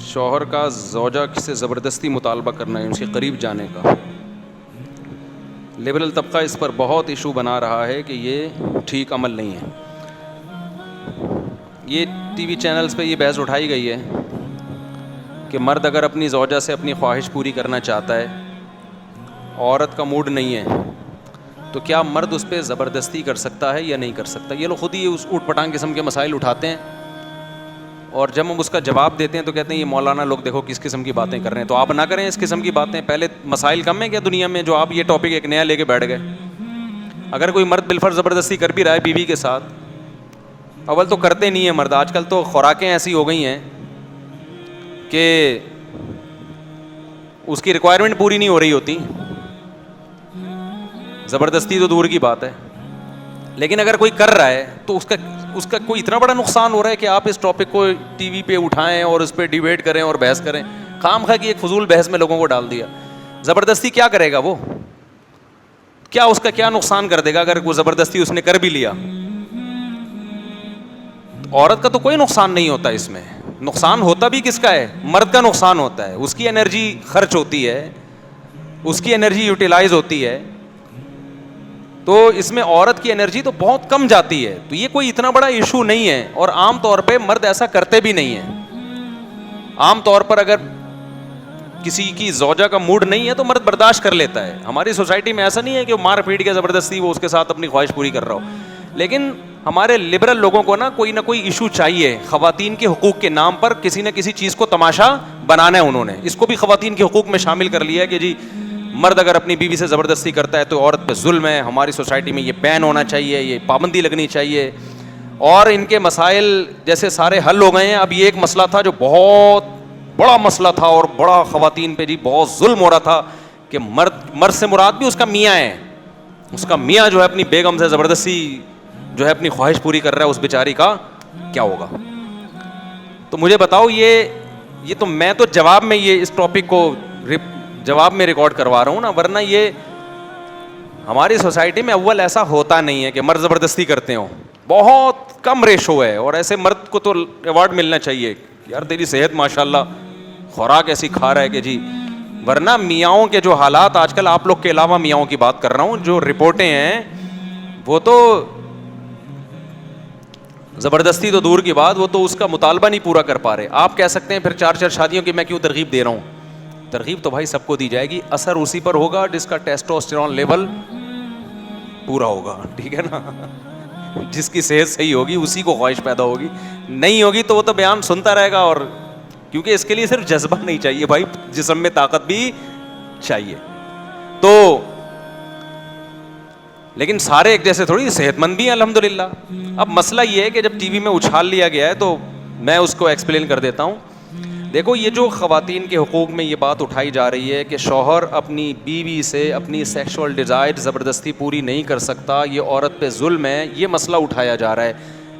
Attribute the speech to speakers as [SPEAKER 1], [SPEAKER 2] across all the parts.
[SPEAKER 1] شوہر کا زوجہ سے زبردستی مطالبہ کرنا ہے، ان کے قریب جانے کا. لبرل طبقہ اس پر بہت ایشو بنا رہا ہے کہ یہ ٹھیک عمل نہیں ہے. یہ ٹی وی چینلز پہ یہ بحث اٹھائی گئی ہے کہ مرد اگر اپنی زوجہ سے اپنی خواہش پوری کرنا چاہتا ہے، عورت کا موڈ نہیں ہے، تو کیا مرد اس پہ زبردستی کر سکتا ہے یا نہیں کر سکتا؟ یہ لوگ خود ہی اس اوٹ پٹانگ قسم کے مسائل اٹھاتے ہیں، اور جب ہم اس کا جواب دیتے ہیں تو کہتے ہیں یہ مولانا لوگ دیکھو کس قسم کی باتیں کر رہے ہیں. تو آپ نہ کریں اس قسم کی باتیں. پہلے مسائل کم ہیں کیا دنیا میں جو آپ یہ ٹاپک ایک نیا لے کے بیٹھ گئے؟ اگر کوئی مرد بالفرض زبردستی کر بھی رہا ہے بیوی کے ساتھ، اول تو کرتے نہیں ہیں مرد. آج کل تو خوراکیں ایسی ہو گئی ہیں کہ اس کی ریکوائرمنٹ پوری نہیں ہو رہی ہوتی، زبردستی تو دور کی بات ہے. لیکن اگر کوئی کر رہا ہے تو اس کا کوئی اتنا بڑا نقصان ہو رہا ہے کہ آپ اس ٹاپک کو ٹی وی پہ اٹھائیں اور اس پہ ڈیبیٹ کریں اور بحث کریں. خام خواہ کی ایک فضول بحث میں لوگوں کو ڈال دیا. زبردستی کیا کرے گا وہ؟ کیا اس کا کیا نقصان کر دے گا اگر وہ زبردستی اس نے کر بھی لیا؟ عورت کا تو کوئی نقصان نہیں ہوتا اس میں. نقصان ہوتا بھی کس کا ہے؟ مرد کا نقصان ہوتا ہے. اس کی انرجی خرچ ہوتی ہے، اس کی انرجی یوٹیلائز ہوتی ہے. تو اس میں عورت کی انرجی تو بہت کم جاتی ہے. تو یہ کوئی اتنا بڑا ایشو نہیں ہے، اور عام طور پہ مرد ایسا کرتے بھی نہیں ہیں. عام طور پر اگر کسی کی زوجہ کا موڈ نہیں ہے تو مرد برداشت کر لیتا ہے. ہماری سوسائٹی میں ایسا نہیں ہے کہ وہ مار پیٹ کے زبردستی وہ اس کے ساتھ اپنی خواہش پوری کر رہا ہو. لیکن ہمارے لبرل لوگوں کو نا کوئی نہ کوئی ایشو چاہیے. خواتین کے حقوق کے نام پر کسی نہ کسی چیز کو تماشا بنانا ہے. انہوں نے اس کو بھی خواتین کے حقوق میں شامل کر لیا ہے کہ جی مرد اگر اپنی بیوی سے زبردستی کرتا ہے تو عورت پہ ظلم ہے. ہماری سوسائٹی میں یہ بین ہونا چاہیے، یہ پابندی لگنی چاہیے. اور ان کے مسائل جیسے سارے حل ہو گئے ہیں. اب یہ ایک مسئلہ تھا جو بہت بڑا مسئلہ تھا اور بڑا خواتین پہ جی بہت ظلم ہو رہا تھا کہ مرد سے مراد بھی اس کا میاں ہے. اس کا میاں جو ہے اپنی بیگم سے زبردستی جو ہے اپنی خواہش پوری کر رہا ہے، اس بیچاری کا کیا ہوگا؟ تو مجھے بتاؤ، یہ تو میں تو جواب میں یہ اس ٹاپک کو جواب میں ریکارڈ کروا رہا ہوں نا، ورنہ یہ ہماری سوسائٹی میں اول ایسا ہوتا نہیں ہے کہ مرد زبردستی کرتے ہوں. بہت کم ریشو ہے. اور ایسے مرد کو تو ایوارڈ ملنا چاہیے کہ یار تیری صحت ماشاءاللہ، خوراک ایسی کھا رہا ہے کہ جی. ورنہ میاؤں کے جو حالات آج کل، آپ لوگ کے علاوہ میاؤں کی بات کر رہا ہوں، جو رپورٹیں ہیں وہ تو زبردستی تو دور کی بات، وہ تو اس کا مطالبہ نہیں پورا کر پا رہے. آپ کہہ سکتے ہیں پھر 4 شادیوں کی میں کیوں ترغیب دے رہا ہوں؟ ترغیب تو بھائی سب کو دی جائے گی. اثر اسی پر ہوگا جس کا ٹیسٹوسٹیرون لیول پورا ہوگا. ٹھیک ہے نا؟ جس کی صحت صحیح ہوگی اسی کو خواہش پیدا ہوگی. نہیں ہوگی تو وہ تو بیان سنتا رہے گا. اور کیونکہ اس کے لیے صرف جذبہ نہیں چاہیے بھائی، جسم میں طاقت بھی چاہیے. تو لیکن سارے ایک جیسے تھوڑی صحت مند بھی ہیں الحمدللہ. اب مسئلہ یہ ہے کہ جب ٹی وی میں اچھال لیا گیا ہے تو میں اس کو ایکسپلین کر دیتا ہوں. دیکھو، یہ جو خواتین کے حقوق میں یہ بات اٹھائی جا رہی ہے کہ شوہر اپنی بیوی سے اپنی سیکشول ڈیزائر زبردستی پوری نہیں کر سکتا، یہ عورت پہ ظلم ہے، یہ مسئلہ اٹھایا جا رہا ہے.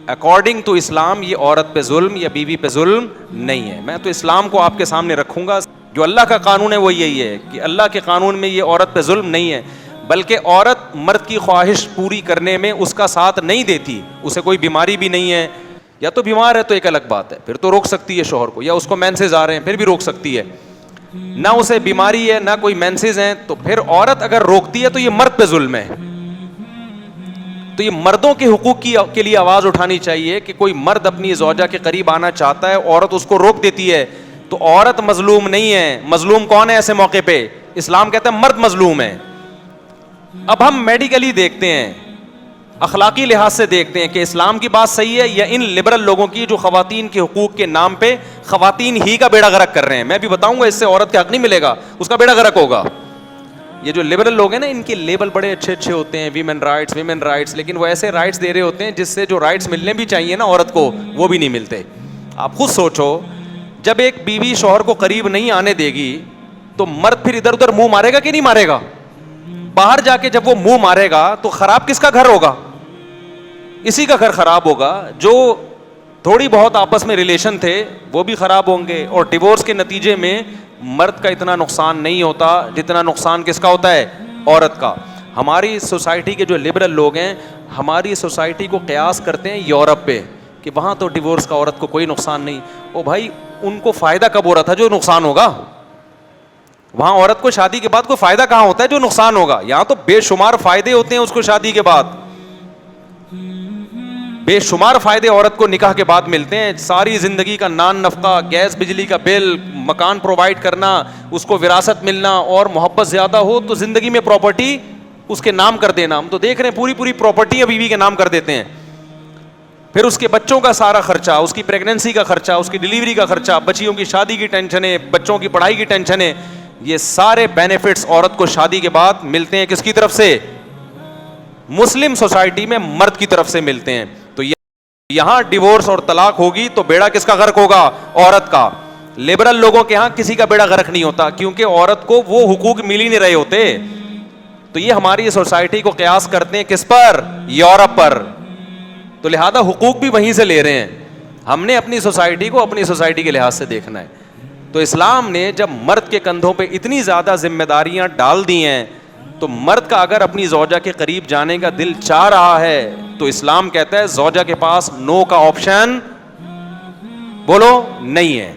[SPEAKER 1] اکارڈنگ ٹو اسلام یہ عورت پہ ظلم یا بیوی پہ ظلم نہیں ہے. میں تو اسلام کو آپ کے سامنے رکھوں گا. جو اللہ کا قانون ہے وہ یہی ہے کہ اللہ کے قانون میں یہ عورت پہ ظلم نہیں ہے، بلکہ عورت مرد کی خواہش پوری کرنے میں اس کا ساتھ نہیں دیتی. اسے کوئی بیماری بھی نہیں ہے، یا تو بیمار ہے تو ایک الگ بات ہے، پھر تو روک سکتی ہے شوہر کو. یا اس کو مینسز آ رہے ہیں پھر بھی روک سکتی ہے. نہ اسے بیماری ہے نہ کوئی مینسز ہیں تو پھر عورت اگر روکتی ہے تو یہ مرد پہ ظلم ہے. تو یہ مردوں کے حقوق کے لیے آواز اٹھانی چاہیے کہ کوئی مرد اپنی زوجہ کے قریب آنا چاہتا ہے، عورت اس کو روک دیتی ہے تو عورت مظلوم نہیں ہے. مظلوم کون ہے ایسے موقع پہ؟ اسلام کہتا ہے مرد مظلوم ہے. اب ہم میڈیکلی دیکھتے ہیں، اخلاقی لحاظ سے دیکھتے ہیں کہ اسلام کی بات صحیح ہے یا ان لبرل لوگوں کی جو خواتین کے حقوق کے نام پہ خواتین ہی کا بیڑا غرق کر رہے ہیں. میں بھی بتاؤں گا، اس سے عورت کا حق نہیں ملے گا، اس کا بیڑا غرق ہوگا. یہ جو لبرل لوگ ہیں نا، ان کے لیبل بڑے اچھے ہوتے ہیں، ویمن رائٹس، لیکن وہ ایسے رائٹس دے رہے ہوتے ہیں جس سے جو رائٹس ملنے بھی چاہیے نا عورت کو، وہ بھی نہیں ملتے. آپ خود سوچو، جب ایک بیوی شوہر کو قریب نہیں آنے دے گی تو مرد پھر ادھر ادھر منہ مارے گا کہ نہیں مارے گا؟ باہر جا کے جب وہ منہ مارے گا تو خراب کس کا گھر ہوگا؟ اسی کا گھر خراب ہوگا. جو تھوڑی بہت آپس میں ریلیشن تھے وہ بھی خراب ہوں گے. اور ڈیورس کے نتیجے میں مرد کا اتنا نقصان نہیں ہوتا جتنا نقصان کس کا ہوتا ہے؟ عورت کا. ہماری سوسائٹی کے جو لبرل لوگ ہیں ہماری سوسائٹی کو قیاس کرتے ہیں یورپ پہ کہ وہاں تو ڈیورس کا عورت کو کوئی نقصان نہیں. او بھائی، ان کو فائدہ کب ہو رہا تھا؟ جو نقصان ہوگا. وہاں عورت کو شادی کے بعد کوئی فائدہ کہاں ہوتا ہے؟ جو نقصان ہوگا. یہاں تو بے شمار فائدے ہوتے ہیں اس کو شادی کے بعد, بے شمار فائدے عورت کو نکاح کے بعد ملتے ہیں. ساری زندگی کا نان نفقہ, گیس بجلی کا بل, مکان پرووائڈ کرنا, اس کو وراثت ملنا, اور محبت زیادہ ہو تو زندگی میں پراپرٹی اس کے نام کر دینا. ہم تو دیکھ رہے ہیں پوری پوری پراپرٹی بیوی کے نام کر دیتے ہیں. پھر اس کے بچوں کا سارا خرچہ, اس کی پریگننسی کا خرچہ, اس کی ڈلیوری کا خرچہ, بچیوں کی شادی کی ٹینشن ہے, بچوں کی پڑھائی کی ٹینشن ہے. یہ سارے بینیفٹس عورت کو شادی کے بعد ملتے ہیں. کس کی طرف سے؟ مسلم سوسائٹی میں مرد کی طرف سے ملتے ہیں. تو یہاں ڈیورس اور طلاق ہوگی تو بیڑا کس کا غرق ہوگا؟ عورت کا. لبرل لوگوں کے ہاں کسی کا بیڑا غرق نہیں ہوتا, کیونکہ عورت کو وہ حقوق مل ہی نہیں رہے ہوتے. تو یہ ہماری سوسائٹی کو قیاس کرتے ہیں کس پر؟ یورپ پر. تو لہذا حقوق بھی وہیں سے لے رہے ہیں. ہم نے اپنی سوسائٹی کو اپنی سوسائٹی کے لحاظ سے دیکھنا ہے. تو اسلام نے جب مرد کے کندھوں پہ اتنی زیادہ ذمہ داریاں ڈال دی ہیں, تو مرد کا اگر اپنی زوجہ کے قریب جانے کا دل چاہ رہا ہے تو اسلام کہتا ہے زوجہ کے پاس نو کا آپشن بولو نہیں ہے.